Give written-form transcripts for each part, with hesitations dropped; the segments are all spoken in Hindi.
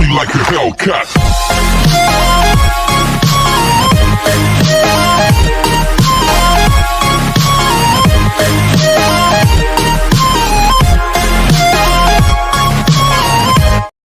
me like a Hellcat.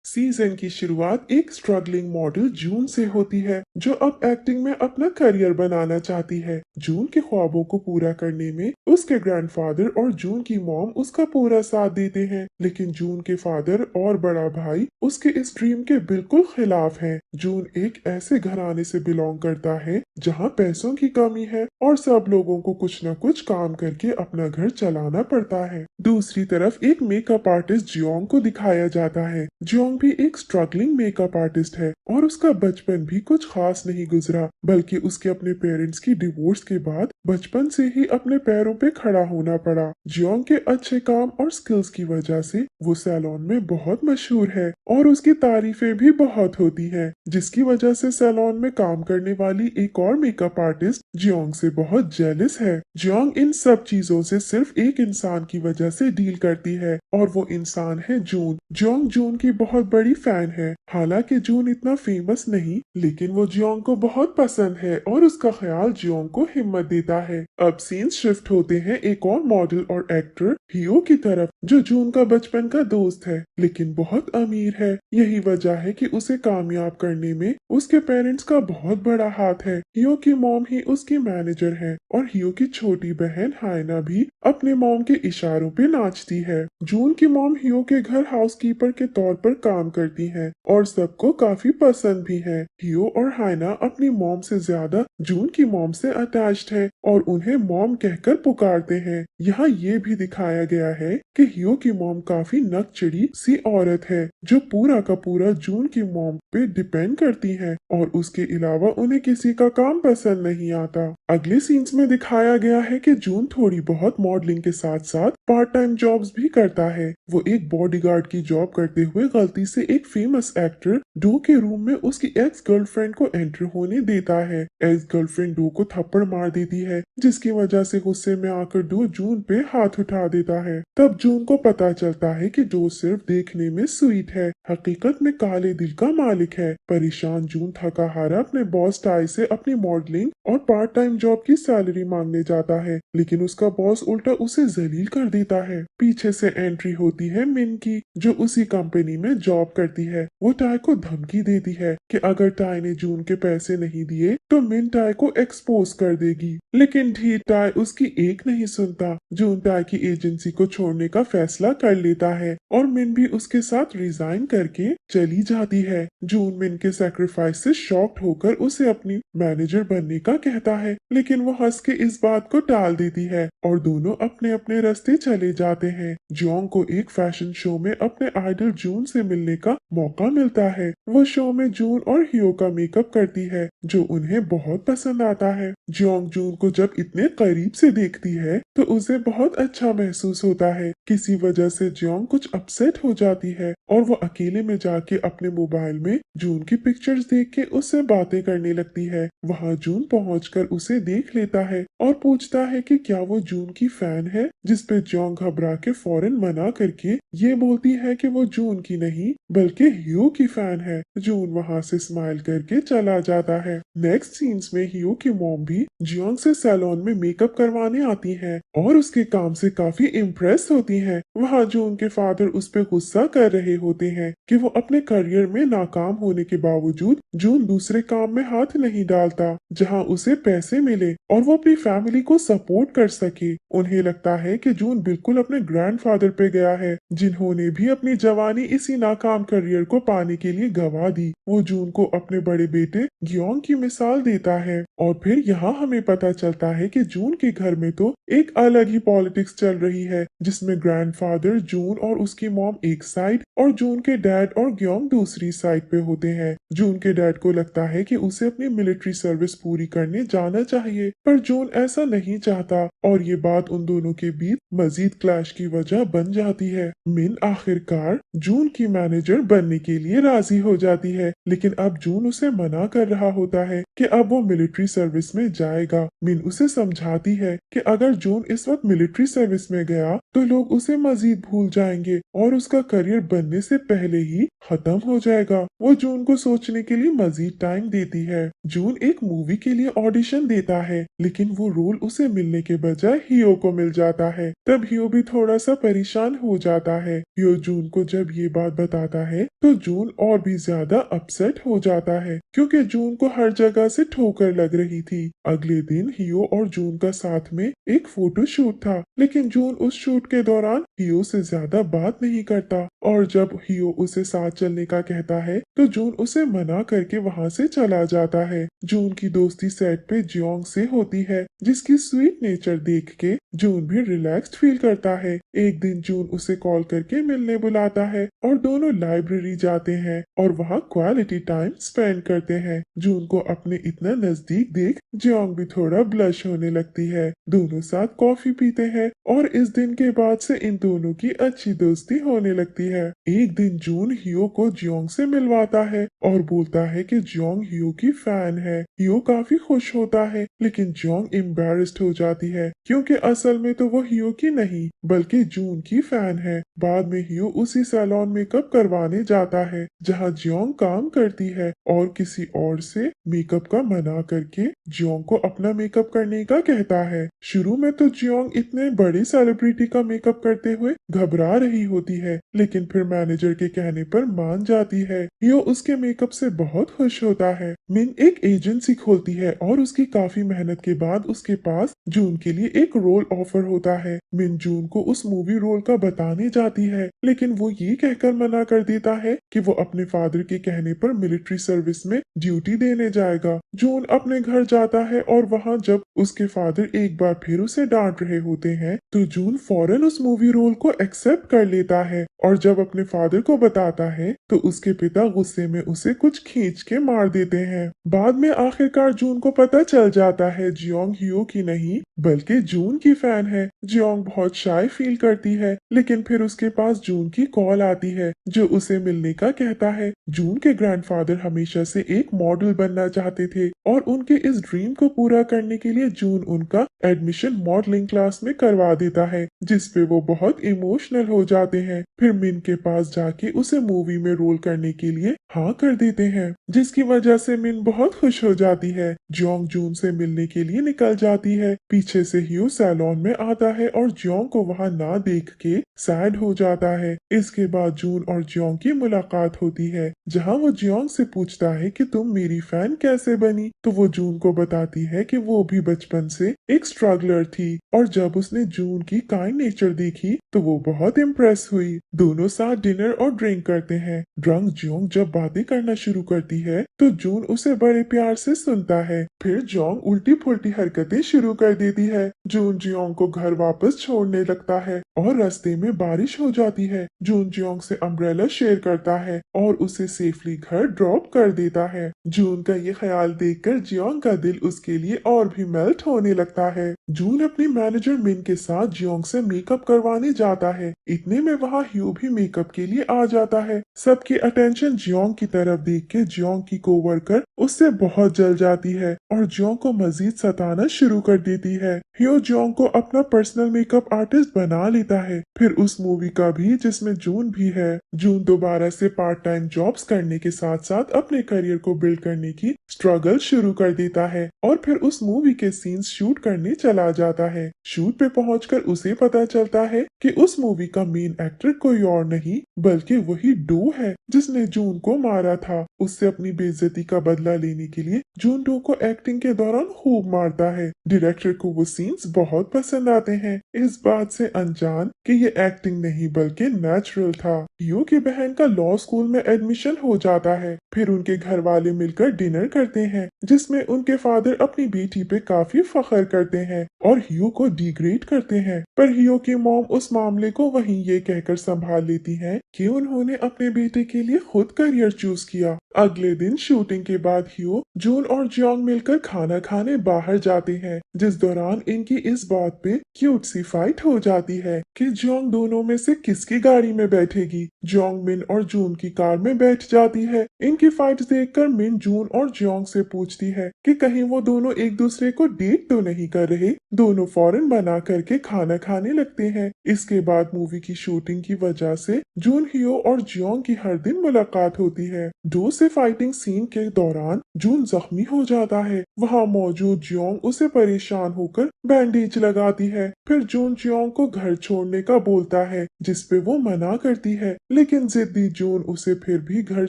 Season की शुरुआत एक स्ट्रगलिंग मॉडल जून से होती है जो अब एक्टिंग में अपना करियर बनाना चाहती है। जून के ख्वाबों को पूरा करने में उसके ग्रैंडफादर और जून की मॉम उसका पूरा साथ देते हैं, लेकिन जून के फादर और बड़ा भाई उसके इस ड्रीम के बिल्कुल खिलाफ हैं। जून एक ऐसे घराने से बिलोंग करता है जहां पैसों की कमी है और सब लोगों को कुछ न कुछ काम करके अपना घर चलाना पड़ता है। दूसरी तरफ एक मेकअप आर्टिस्ट जियोंग को दिखाया जाता है। जियोंग भी एक स्ट्रगलिंग मेकअप आर्टिस्ट है और उसका बचपन भी कुछ खास नहीं गुजरा, बल्कि उसके अपने पेरेंट्स की डिवोर्स के बाद बचपन से ही अपने पैरों पे खड़ा होना पड़ा। जियोंग के अच्छे काम और स्किल्स की वजह से वो सैलून में बहुत मशहूर है और उसकी तारीफें भी बहुत होती हैं, जिसकी वजह से सैलून में काम करने वाली एक और मेकअप आर्टिस्ट जियोंग से बहुत जेलस है। जियोंग इन सब चीजों से सिर्फ एक इंसान की वजह से डील करती है और वो इंसान है जून। जियोंग जून की बहुत बड़ी फैन है। हालांकि जून इतना फेमस नहीं, लेकिन वो जियोंग को बहुत पसंद है और उसका ख्याल जियोंग को हिम्मत देता है। अब सीन्स शिफ्ट होते हैं एक और मॉडल और एक्टर हियो की तरफ, जो जून का बचपन का दोस्त है लेकिन बहुत अमीर है। यही वजह है कि उसे कामयाब करने में उसके पेरेंट्स का बहुत बड़ा हाथ है। हियो की मॉम ही उसकी मैनेजर है और हियो की छोटी बहन हायना भी अपने मॉम के इशारों पे नाचती है। जून की मॉम हियो के घर हाउसकीपर के तौर पर काम करती है और सबको काफी पसंद भी है। हियो और हायना अपनी मॉम से ज्यादा जून की मॉम से अटैच्ड है और उन्हें मॉम कहकर पुकारते हैं। यहाँ ये भी दिखाया गया है कि हियो की मॉम काफी नकचिड़ी सी औरत है जो पूरा का पूरा जून की मॉम पे डिपेंड करती है और उसके अलावा उन्हें किसी का काम पसंद नहीं आता। अगले सीन्स में दिखाया गया है कि जून थोड़ी बहुत मॉडलिंग के साथ साथ पार्ट टाइम जॉब्स भी करता है। वो एक बॉडीगार्ड की जॉब करते हुए गलती से एक फेमस एक्टर डो के रूम में उसकी एक्स गर्लफ्रेंड को एंटर होने देता है। एक्स गर्लफ्रेंड डो को थप्पड़ मार देती है, जिसकी वजह से गुस्से में आकर डो जून पे हाथ उठा देता है। तब जून को पता चलता है कि डो सिर्फ देखने में स्वीट है, हकीकत में काले दिल का मालिक है। परेशान जून थका हारा अपने बॉस टाई से अपनी मॉडलिंग और पार्ट टाइम जॉब की सैलरी मांगने जाता है, लेकिन उसका बॉस उल्टा उसे जलील कर देता है। पीछे से एंट्री होती है मिन की, जो उसी कंपनी में जॉब करती है। वो टाई को धमकी देती है कि अगर टाई ने जून के पैसे नहीं दिए तो मिन टाई को एक्सपोज कर देगी, लेकिन ढीठ टाई उसकी एक नहीं सुनता। जून टाई की एजेंसी को छोड़ने का फैसला कर लेता है और मिन भी उसके साथ रिजाइन करके चली जाती है। जून मिन के सैक्रिफाइस से शॉक्ड होकर उसे अपनी मैनेजर बनने का कहता है, लेकिन वो हंस के इस बात को टाल देती है और दोनों अपने अपने रास्ते चले जाते हैं। जियोंग को एक फैशन शो में अपने आइडल जून से मिलने का मौका मिलता है। वो शो में जून और हियो का मेकअप करती है, जो उन्हें बहुत पसंद आता है। जियोंग जून को जब इतने करीब से देखती है तो उसे बहुत अच्छा महसूस होता है। किसी वजह से जियोंग कुछ अपसेट हो जाती है और वो अकेले में जाके अपने मोबाइल में जून की पिक्चर्स देख के उससे बातें करने लगती है। वहाँ जून पहुंचकर उसे देख लेता है और पूछता है कि क्या वो जून की फैन है, जिसपे जियोंग घबरा के फौरन मना करके ये बोलती है कि वो जून की नहीं बल्कि हियो की फैन है। जून वहाँ से स्माइल करके चला जाता है। नेक्स्ट सीन्स में हियो की मॉम भी जियोंग से सैलून में मेकअप करवाने आती है और उसके काम से काफी इम्प्रेस होती है। वहाँ जून के फादर उस पर गुस्सा कर रहे होते हैं कि वो अपने करियर में नाकाम होने के बावजूद जून दूसरे काम में हाथ नहीं डालता जहाँ उसे पैसे मिले और वो अपनी फैमिली को सपोर्ट कर सके। उन्हें लगता है कि जून बिल्कुल अपने ग्रैंडफादर पे गया है, जिन्होंने भी अपनी जवानी इसी नाकाम करियर को पाने के लिए गवा दी। वो जून को अपने बड़े बेटे जियोंग की मिसाल देता है और फिर यहाँ हमें पता चलता है कि जून के घर में तो एक अलग ही पॉलिटिक्स चल रही है, जिसमें ग्रैंडफादर जून और उसकी मॉम एक साइड और जून के डैड और जियोंग दूसरी साइड पे होते हैं। जून के डैड को लगता है कि उसे अपनी मिलिट्री सर्विस पूरी करने जाना चाहिए, पर जून ऐसा नहीं चाहता और ये बात उन दोनों के बीच मजीद क्लैश की वजह बन जाती है। मिन आखिरकार जून की मैनेजर बनने के लिए राजी हो जाती है, लेकिन अब जून उसे मना कर रहा होता है कि अब वो मिलिट्री सर्विस में जाएगा। मिन उसे समझाती है कि अगर जून इस वक्त मिलिट्री सर्विस में गया तो लोग उसे मजीद भूल जाएंगे और उसका करियर बनने से पहले पहले ही खत्म हो जाएगा। वो जून को सोचने के लिए मजीद टाइम देती है। जून एक मूवी के लिए ऑडिशन देता है, लेकिन वो रोल उसे मिलने के बजाय हियो को मिल जाता है। तब हियो भी थोड़ा सा परेशान हो जाता है। हियो जून को जब ये बात बताता है तो जून और भी ज्यादा अपसेट हो जाता है, क्योंकि जून को हर जगह से ठोकर लग रही थी। अगले दिन हियो और जून का साथ में एक फोटो शूट था, लेकिन जून उस शूट के दौरान हियो से ज्यादा बात नहीं करता, और जब हियो उसे साथ चलने का कहता है तो जून उसे मना करके वहां से चला जाता है। जून की दोस्ती सेट पे जियोंग से होती है, जिसकी स्वीट नेचर देख के जून भी रिलैक्स्ड फील करता है। एक दिन जून उसे कॉल करके मिलने बुलाता है और दोनों लाइब्रेरी जाते हैं और वहाँ क्वालिटी टाइम स्पेंड करते हैं। जून को अपने इतना नजदीक देख जियोंग भी थोड़ा ब्लश होने लगती है। दोनों साथ कॉफी पीते हैं और इस दिन के बाद से इन दोनों की अच्छी दोस्ती होने लगती है। एक दिन जून हियो को जियोंग से मिलवाता है और बोलता है कि जियोंग हियो की फैन है। हियो काफी खुश होता है, लेकिन जियोंग एम्बैरेस्ड हो जाती है, क्योंकि असल में तो वो हियो की नहीं बल्कि जून की फैन है। बाद में हियो उसी सैलून मेकअप करवाने जाता है जहाँ जियोंग काम करती है, और किसी और से मेकअप का मना करके जियोंग को अपना मेकअप करने का कहता है। शुरू में तो जियोंग इतने बड़े सेलिब्रिटी का मेकअप करते हुए घबरा रही होती है, लेकिन फिर मैनेजर के कहने पर मान जाती है। हियो उसके मेकअप से बहुत खुश होता है। मिन एक एजेंसी खोलती है और उसकी काफी मेहनत के बाद उसके पास जून के लिए एक रोल ऑफर होता है। मिन जून को उस मूवी रोल का बताने जाती है, लेकिन वो ये कहकर मना कर देता है कि वो अपने फादर के कहने पर मिलिट्री सर्विस में ड्यूटी देने जाएगा। जून अपने घर जाता है और वहाँ जब उसके फादर एक बार फिर उसे डांट रहे होते हैं तो जून फौरन उस मूवी रोल को एक्सेप्ट कर लेता है, और जब अपने फादर को बताता है तो उसके पिता गुस्से में उसे कुछ खींच के मार देते हैं। बाद में आखिरकार जून को पता चल जाता है जियोंग हियो की नहीं बल्कि जून की फैन है। जियोंग बहुत शाय फील करती है, लेकिन फिर उसके पास जून की कॉल आती है जो उसे मिलने का कहता है। जून के ग्रैंडफादर हमेशा से एक मॉडल बनना चाहते थे और उनके इस ड्रीम को पूरा करने के लिए जून उनका एडमिशन मॉडलिंग क्लास में करवा देता है, जिसपे वो बहुत इमोशनल हो जाते हैं। फिर मिन के पास जाके उसे मूवी में रोल करने के लिए हाँ कर देते हैं, जिसकी वजह से मिन बहुत खुश हो जाती है। जियोंग जून से मिलने के लिए निकल जाती है। पीछे से हियो सैलून में आता है और जियोंग को वहाँ ना देख के सैड हो जाता है। इसके बाद जून और जियोंग की मुलाकात होती है, जहाँ वो जियोंग से पूछता है कि तुम मेरी फैन कैसे बनी, तो वो जून को बताती है कि वो भी बचपन से एक स्ट्रगलर थी, और जब उसने जून की काइंड नेचर देखी तो वो बहुत इम्प्रेस हुई। दोनों साथ डिनर और ड्रिंक करते हैं। ड्रंक जियोंग जब बातें करना शुरू करती है तो जून उसे बड़े प्यार से सुनता है। फिर जियोंग उल्टी पुल्टी हरकतें शुरू कर देती है। जून जियोंग को घर वापस छोड़ने लगता है और रास्ते में बारिश हो जाती है। जून जियोंग से अम्ब्रेला शेयर करता है और उसे सेफली घर ड्रॉप कर देता है। जून का ये ख्याल देखकर जियोंग का दिल उसके लिए और भी मेल्ट होने लगता है। जून अपनी मैनेजर मिन के साथ जियोंग से मेकअप करवाने जाता है। इतने में वहाँ हियो भी मेकअप के लिए आ जाता है। सबकी अटेंशन जियोंग की तरफ देख के जियोंग की कोवर्कर उससे बहुत जल जाती है और जियोंग को मजीद सताना शुरू कर देती है। हियो जियोंग को अपना पर्सनल मेकअप आर्टिस्ट बना लेता है, फिर उस मूवी का भी जिसमें जून भी है। जून दोबारा से पार्ट टाइम जॉब्स करने के साथ साथ अपने करियर को बिल्ड करने की स्ट्रगल शुरू कर देता है और फिर उस मूवी के सीन्स शूट करने चला जाता है। शूट पे पहुंचकर उसे पता चलता है कि उस मूवी का मेन एक्टर कोई और नहीं बल्कि वही डो है जिसने जून को मारा था। उससे अपनी बेइज्जती का बदला लेने के लिए जून डो को एक्टिंग के दौरान खूब मारता है। डायरेक्टर को वो सीन्स बहुत पसंद आते हैं, इस बात से अनजान कि ये एक्टिंग नहीं बल्कि नेचुरल था। हियो की बहन का लॉ स्कूल में एडमिशन हो जाता है। फिर उनके घर वाले मिलकर डिनर करते हैं, जिसमें उनके फादर अपनी बेटी पे काफी फख्र करते हैं और हियो को डिग्रेड करते हैं। पर हियो की मॉम उस मामले को वहीं ये कहकर संभाल लेती हैं कि उन्होंने अपने बेटे के लिए खुद करियर चूज किया। अगले दिन शूटिंग के बाद हियो, जून और जियोंग मिलकर खाना खाने बाहर जाते हैं, जिस दौरान इनकी इस बात पे क्यूट सी फाइट हो जाती है कि जियोंग दोनों में से किसकी गाड़ी में बैठेगी। जियोंग मिन और जून की कार में बैठ जाती है। इनकी फाइट देखकर मिन जून और जियोंग जियोंग से पूछती है कि कहीं वो दोनों एक दूसरे को डेट तो नहीं कर रहे। दोनों फौरन मना करके खाना खाने लगते हैं। इसके बाद मूवी की शूटिंग की वजह से जून, हियो और जियोंग की हर दिन मुलाकात होती है। डो से फाइटिंग सीन के दौरान जून जख्मी हो जाता है। वहाँ मौजूद जियोंग उसे परेशान होकर बैंडेज लगाती है। फिर जून जियोंग को घर छोड़ने का बोलता है, जिसपे वो मना करती है, लेकिन जिद्दी जून उसे फिर भी घर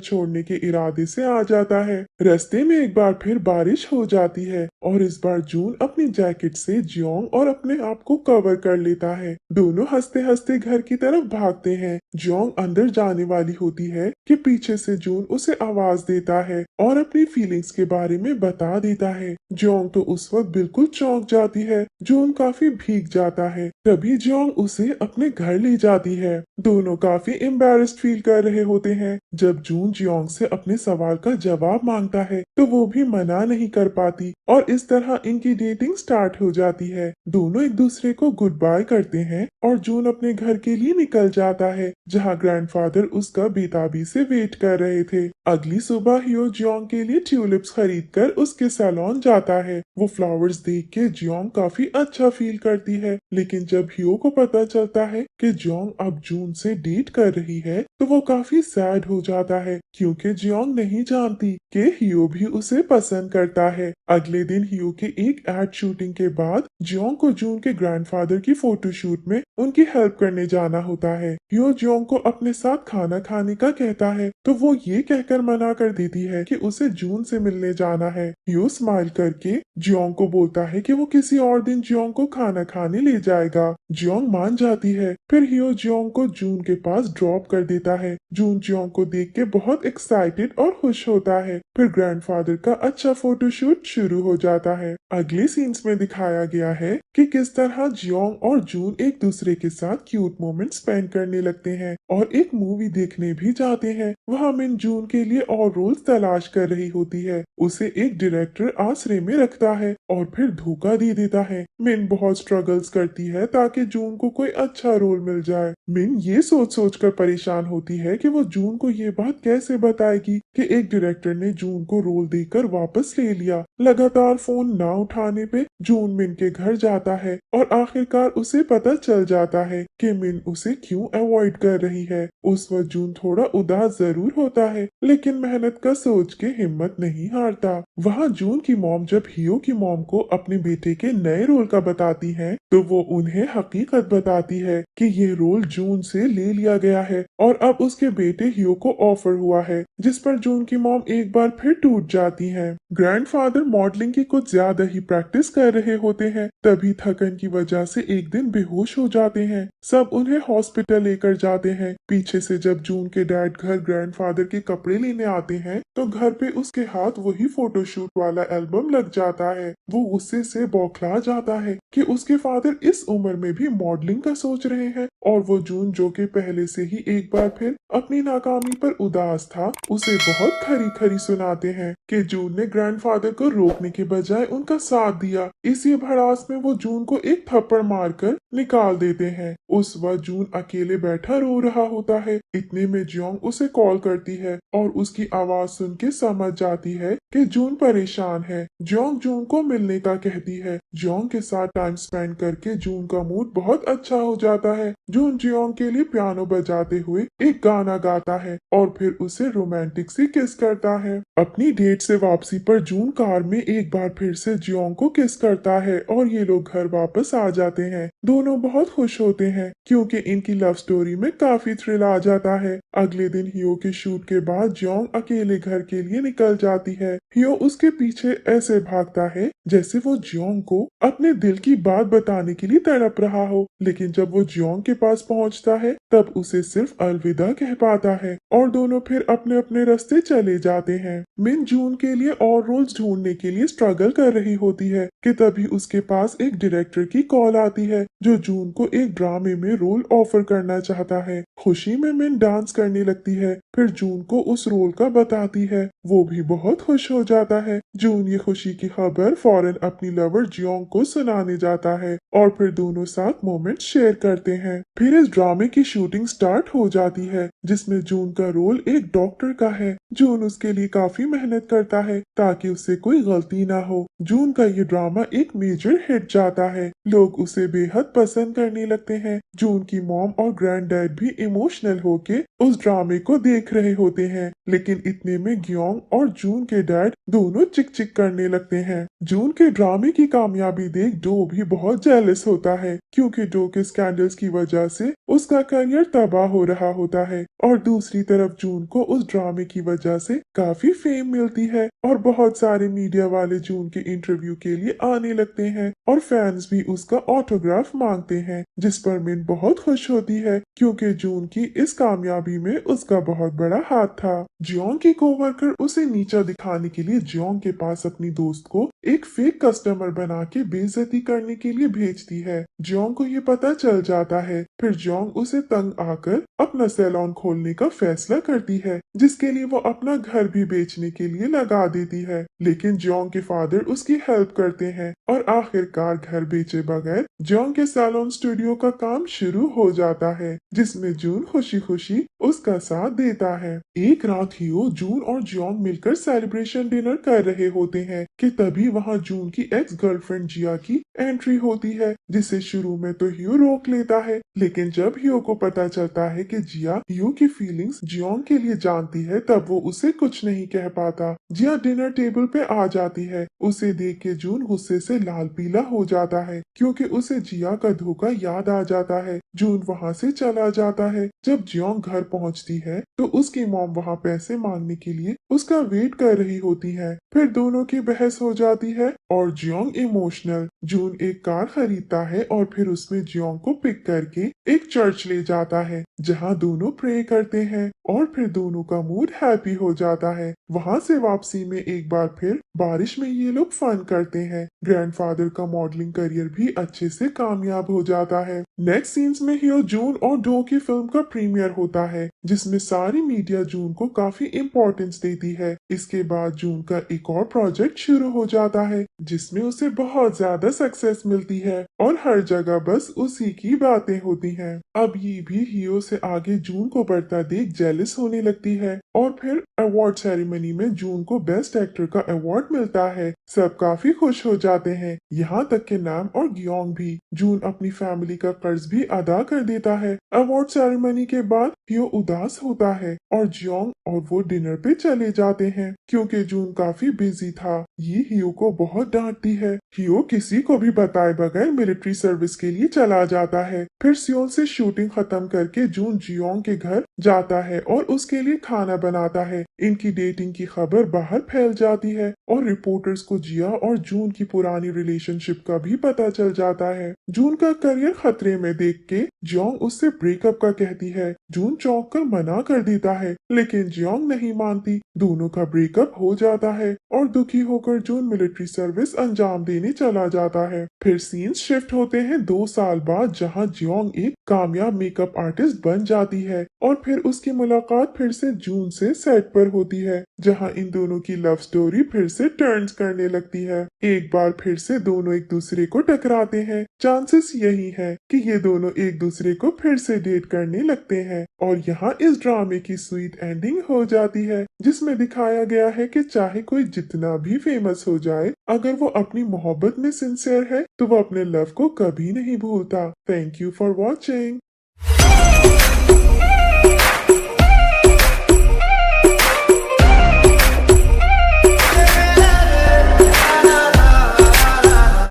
छोड़ने के इरादे से आ जाता है। रास्ते में एक बार फिर बारिश हो जाती है और इस बार जून अपनी जैकेट से जियोंग और अपने आप को कवर कर लेता है। दोनों हंसते हंसते घर की तरफ भागते हैं। जियोंग अंदर जाने वाली होती है कि पीछे से जून उसे आवाज देता है और अपनी फीलिंग्स के बारे में बता देता है। जियोंग तो उस वक्त बिल्कुल चौंक जाती है। जून काफी भीग जाता है। तभी जियोंग उसे अपने घर ले जाती है। दोनों काफी एम्बैरेस्ड फील कर रहे होते हैं। जब जून जियोंग से अपने सवाल का जवाब मांगता है तो वो भी मना नहीं कर पाती और इस तरह इनकी डेटिंग स्टार्ट हो जाती है। दोनों एक दूसरे को गुड बाय करते हैं और जून अपने घर के लिए निकल जाता है, जहाँ ग्रैंडफादर उसका बेताबी से वेट कर रहे थे। अगली सुबह हियो जियोंग के लिए ट्यूलिप्स खरीद कर उसके सैलून जाता है। वो फ्लावर्स देख के जियोंग काफी अच्छा फील करती है, लेकिन जब हियो को पता चलता है कि जियोंग अब जून से डेट कर रही है तो वो काफी सैड हो जाता है, क्योंकि जियोंग नहीं जानती कि हियो भी उसे पसंद करता है। अगले दिन हियो के एक एड शूटिंग के बाद जियोंग को जून के ग्रैंडफादर की फोटोशूट में उनकी हेल्प करने जाना होता है। हियो जियोंग को अपने साथ खाना खाने का कहता है तो वो ये कहकर मना कर देती है कि उसे जून से मिलने जाना है। हियो स्माइल करके जियोंग को बोलता है कि वो किसी और दिन जियोंग को खाना खाने ले जाएगा। जियोंग मान जाती है। फिर हियो जियोंग को जून के पास ड्रॉप कर देता है। जून जियोंग को देख के बहुत एक्साइटेड और खुश होता है। फिर ग्रैंडफादर का अच्छा फोटोशूट शुरू हो जाता है। अगले सीन्स में दिखाया गया है कि किस तरह जियोंग और जून एक दूसरे के साथ क्यूट मोमेंट स्पेंड करने लगते हैं और एक मूवी देखने भी जाते हैं। वहाँ मिन जून के लिए और रोल्स तलाश कर रही होती है। उसे एक डायरेक्टर आसरे में रखता है और फिर धोखा दे देता है। मिन बहुत स्ट्रगल्स करती है ताकि जून को कोई अच्छा रोल मिल जाए। मिन ये सोच सोच कर परेशान होती है कि वो जून को ये बात कैसे बताएगी कि एक डायरेक्टर ने जून को रोल देकर वापस ले लिया। लगातार फोन ना उठाने पे जून मिन के घर जाता है और आखिरकार उसे पता चल जाता है कि मिन उसे क्यों अवॉइड कर रही है। उस वक्त जून थोड़ा उदास जरूर होता है, लेकिन मेहनत का सोच के हिम्मत नहीं हारता। वहाँ जून की मॉम जब हियो की मॉम को अपने बेटे के नए रोल का बताती है तो वो उन्हें हकीकत बताती है कि ये रोल जून से ले लिया गया है और अब उसके बेटे हियो को ऑफर हुआ है, जिस पर जून की मॉम एक बार फिर टूट जाती है। ग्रैंडफादर मॉडलिंग की कुछ ज्यादा ही प्रैक्टिस कर रहे होते हैं, तभी थकन की वजह से एक दिन बेहोश हो जाते हैं। सब उन्हें हॉस्पिटल लेकर जाते हैं। पीछे से जब जून के डैड घर ग्रैंडफादर के कपड़े लेने आते हैं तो घर पे उसके हाथ वही फोटोशूट वाला एल्बम लग जाता है। वो गुस्से से बौखला जाता है कि उसके फादर इस उम्र में भी मॉडलिंग का सोच रहे हैं और वो जून जो कि पहले से ही एक बार फिर अपनी नाकामी पर उदास था, उसे बहुत खरी खरी सुनाते हैं कि जून ने ग्रैंडफादर को रोकने के बजाय उनका साथ दिया। इसी भड़ास में वो जून को एक थप्पड़ मारकर निकाल देते हैं। उस वक्त जून अकेले बैठा रो रहा होता है। इतने में जियोंग उसे कॉल करती है और उसकी आवाज सुन के समझ जाती है कि जून परेशान है। जियोंग जून को मिलने का कहती है। जियोंग के साथ टाइम स्पेंड करके जून का मूड बहुत अच्छा हो जाता है। जून जियोंग के लिए पियानो बजाते हुए एक गाना गाता है और फिर उसे रोमांटिक सी किस करता है। अपनी डेट से वापसी पर जून कार में एक बार फिर से जियोंग को किस करता है और ये लोग घर वापस आ जाते हैं। दोनों बहुत खुश होते हैं क्योंकि इनकी लव स्टोरी में काफी थ्रिल आ जाता है। अगले दिन हियो के शूट के बाद जियोंग अकेले घर के लिए निकल जाती है। हियो उसके पीछे ऐसे भागता है जैसे वो जियोंग को अपने दिल की बात बताने के लिए तड़प रहा हो, लेकिन जब वो जियोंग के पास पहुंचता है तब उसे सिर्फ अलविदा कह पाता है और दोनों फिर अपने अपने रास्ते चले जाते हैं। मिन जून के लिए और रोल्स ढूंढने के लिए स्ट्रगल कर रही होती है कि तभी उसके पास एक डायरेक्टर की कॉल आती है जो जून को एक ड्रामे में रोल ऑफर करना चाहता है। खुशी में मिन डांस करने लगती है, फिर जून को उस रोल का बताती है। वो भी बहुत खुश हो जाता है। जून ये खुशी की खबर फौरन अपनी लवर जियोंग को सुनाने जाता है और फिर दोनों साथ मोमेंट शेयर करते हैं। फिर इस ड्रामे की शूटिंग स्टार्ट हो जाती है, जिसमें जून का रोल एक डॉक्टर का है। जून उसके लिए काफी मेहनत करता है ताकि उससे कोई गलती ना हो। जून का ये ड्रामा एक मेजर हिट जाता है, लोग उसे बेहद पसंद करने लगते हैं। जून की मॉम और ग्रैंड डैड भी इमोशनल होके उस ड्रामे को देख रहे होते हैं, लेकिन इतने में ग्योंग और जून के डैड दोनों चिक चिक करने लगते हैं। जून के ड्रामे की कामयाबी देख डो भी बहुत जेलस होता है, क्योंकि डो के स्कैंडल्स की वजह से उसका करियर तबाह हो रहा होता है। और दूसरी तरफ जून को उस ड्रामे की वजह से काफी फेम मिलती है और बहुत सारे मीडिया वाले जून के इंटरव्यू के लिए आने लगते हैं और फैंस भी उसका ऑटोग्राफ मांगते हैं, जिस पर मिन बहुत खुश होती है क्योंकि जून की इस कामयाबी में उसका बहुत बड़ा हाथ था। जियोंग की कोवर्कर उसे नीचा दिखाने के लिए जियोंग के पास अपनी दोस्त को एक फेक कस्टमर बना के बेइज्जती करने के लिए भेजती है। जियोंग को ये पता चल जाता है। फिर जियोंग उसे तंग आकर अपना सैलून खोलने का फैसला करती है, जिसके लिए वो अपना घर भी बेचने के लिए लगा देती है। लेकिन जियोंग के फादर उसकी हेल्प करते हैं और आखिरकार घर बेचे बगैर जियोंग के सैलून स्टूडियो का काम शुरू हो जाता है, जिसमें जून खुशी खुशी उसका साथ देता है। एक रात हियो, जून और जियोंग मिलकर सेलिब्रेशन डिनर कर रहे होते हैं कि तभी वहाँ जून की एक्स गर्लफ्रेंड जिया की एंट्री होती है, जिसे शुरू में तो हियो रोक लेता है, लेकिन जब हियो को पता चलता है कि जिया हियो की फीलिंग्स जियोंग के लिए जानती है, तब वो उसे कुछ नहीं कह पाता। जिया डिनर टेबल पे आ जाती है। उसे देख के जून गुस्से से लाल पीला हो जाता है, क्योंकि उसे जिया का धोखा याद आ जाता है। जून वहाँ से चला जाता है। जब जियोंग घर पहुँचती है तो उसकी मॉम वहाँ पैसे मांगने के लिए उसका वेट कर रही होती है। फिर दोनों की बहस हो जाती है और जियोंग इमोशनल। जून एक कार खरीदता है और फिर उसमें जियोंग को पिक करके एक चर्च ले जाता है, जहाँ दोनों प्रे करते हैं और फिर दोनों का मूड हैप्पी हो जाता है। वहाँ से वापसी में एक बार फिर बारिश में ये लोग फन करते हैं। ग्रैंडफादर का मॉडलिंग करियर भी अच्छे से कामयाब हो जाता है। नेक्स्ट सीन्स में हियो, जून और डो की फिल्म का प्रीमियर होता है, जिसमें सारी मीडिया जून को काफी इम्पोर्टेंस देती है। इसके बाद जून का एक और प्रोजेक्ट शुरू हो जाता है, जिसमें उसे बहुत ज्यादा सक्सेस मिलती है और हर जगह बस उसी की बातें होती हैं। अब ये भी हियो से आगे जून को बढ़ता देख जेलस होने लगती है और फिर अवार्ड सेरेमनी में जून को बेस्ट एक्टर का अवार्ड मिलता है। सब काफी खुश हो जाते हैं, यहाँ तक कि नाम और गियोंग भी। जून अपनी फैमिली का कर्ज भी अदा कर देता है। अवार्ड सेरेमनी के बाद हियो उदास होता है और जियोंग और वो डिनर पे चले जाते हैं, क्योंकि जून काफी बिजी था। ये हियो को बहुत डांटती है। हियो किसी को भी बताए बगैर मिलिट्री सर्विस के लिए चला जाता है। फिर सियोल से शूटिंग खत्म करके जून जियोंग के घर जाता है और उसके लिए खाना बनाता है। इनकी डेटिंग की खबर बाहर फैल जाती है और रिपोर्टर्स को जिया और जून की पुरानी रिलेशनशिप का भी पता चल जाता है। जून का करियर खतरे में देख के जियोंग उससे ब्रेकअप का कहती है। जून चौंक कर मना कर देता है, लेकिन जियोंग नहीं मानती। दोनों का ब्रेकअप हो जाता है और दुखी होकर जून मिलिट्री सर्विस अंजाम देने चला जाता है। फिर सीन्स शिफ्ट होते हैं 2 साल बाद, जहां जियोंग एक कामयाब मेकअप आर्टिस्ट बन जाती है और फिर उसकी मुलाकात फिर से जून से सेट पर होती है, जहां इन दोनों की लव स्टोरी फिर से टर्न्स करने लगती है। एक बार फिर से दोनों एक दूसरे को टकराते हैं। चांसेस यही है कि ये दोनों एक दूसरे को फिर से डेट करने लगते हैं और यहाँ इस ड्रामे की स्वीट एंडिंग हो जाती है, जिसमें दिखाया गया है कि चाहे कोई जितना भी फेमस हो जाए, अगर वो अपनी मोहब्बत में सिंसियर है तो वो अपने लव को कभी नहीं भूलता। Thank you for watching.